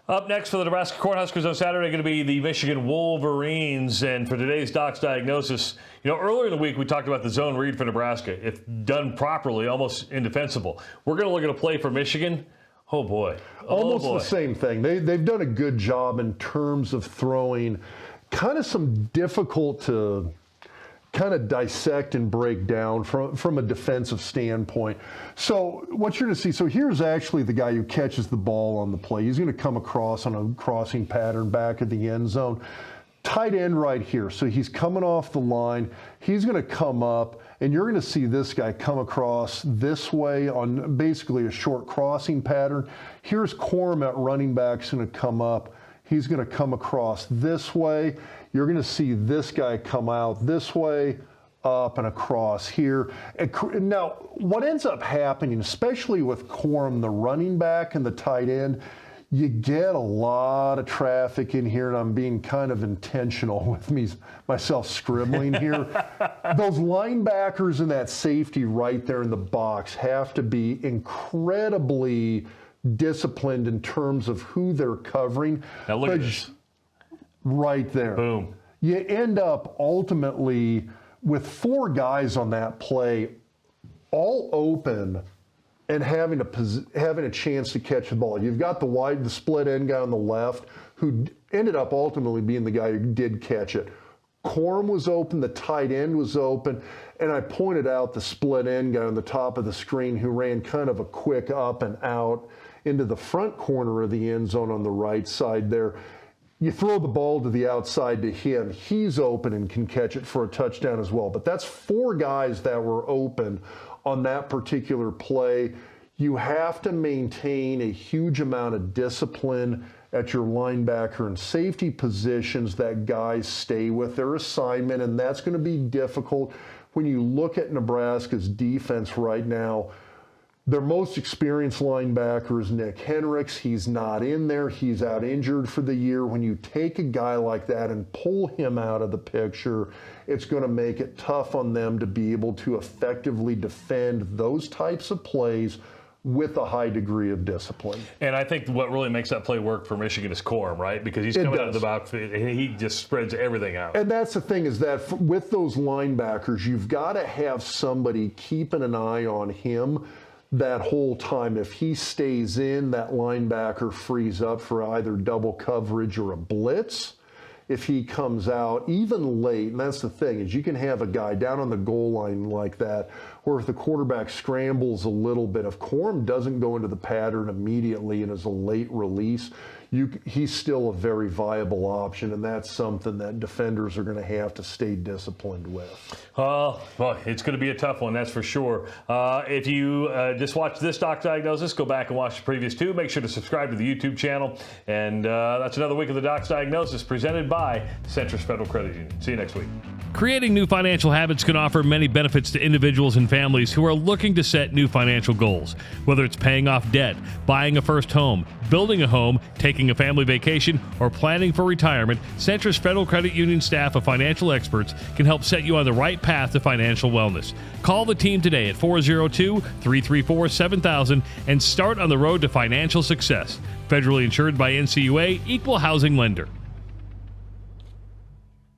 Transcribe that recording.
Up next for the Nebraska Cornhuskers on Saturday going to be the Michigan Wolverines. And for today's Doc's Diagnosis, earlier in the week we talked about the zone read for Nebraska. If done properly, almost indefensible. We're going to look at a play for Michigan. Oh, boy. Almost the same thing. They've done a good job in terms of throwing kind of some difficult to kind of dissect and break down from a defensive standpoint. So what you're going to see, so here's actually the guy who catches the ball on the play. He's going to come across on a crossing pattern back at the end zone. Tight end right here. So he's coming off the line. He's going to come up, and you're going to see this guy come across this way on basically a short crossing pattern. Here's Corum at running back's going to come up. He's going to come across this way. You're going to see this guy come out this way, up and across here. And now, what ends up happening, especially with Corum, the running back and the tight end, you get a lot of traffic in here, and I'm being kind of intentional with myself scribbling here. Those linebackers and that safety right there in the box have to be incredibly disciplined in terms of who they're covering. Now look at this. Right there. Boom. You end up ultimately with 4 guys on that play, all open and having a chance to catch the ball. You've got the split end guy on the left who ended up ultimately being the guy who did catch it. Corum was open, the tight end was open, and I pointed out the split end guy on the top of the screen who ran kind of a quick up and out into the front corner of the end zone on the right side there. You throw the ball to the outside to him, he's open and can catch it for a touchdown as well. But that's 4 guys that were open on that particular play. You have to maintain a huge amount of discipline at your linebacker and safety positions that guys stay with their assignment, and that's going to be difficult when you look at Nebraska's defense right now. Their most experienced linebacker is Nick Henricks. He's not in there. He's out injured for the year. When you take a guy like that and pull him out of the picture, it's going to make it tough on them to be able to effectively defend those types of plays with a high degree of discipline. And I think what really makes that play work for Michigan is Corum, right? Because he's coming out of the backfield and he just spreads everything out. And that's the thing, is that with those linebackers, you've got to have somebody keeping an eye on him that whole time. If he stays in, that linebacker frees up for either double coverage or a blitz. If he comes out, even late, and that's the thing, is you can have a guy down on the goal line like that, where if the quarterback scrambles a little bit, if Corum doesn't go into the pattern immediately and is a late release, he's still a very viable option, and that's something that defenders are going to have to stay disciplined with. Well, it's going to be a tough one, that's for sure. If you just watched this Doc Diagnosis, go back and watch the previous 2. Make sure to subscribe to the YouTube channel. And that's another week of the Doc's Diagnosis presented by Centris Federal Credit Union. See you next week. Creating new financial habits can offer many benefits to individuals and families who are looking to set new financial goals. Whether it's paying off debt, buying a first home, building a home, taking a family vacation, or planning for retirement, Centris Federal Credit Union staff of financial experts can help set you on the right path to financial wellness. Call the team today at 402-334-7000 and start on the road to financial success. Federally insured by NCUA, Equal Housing Lender.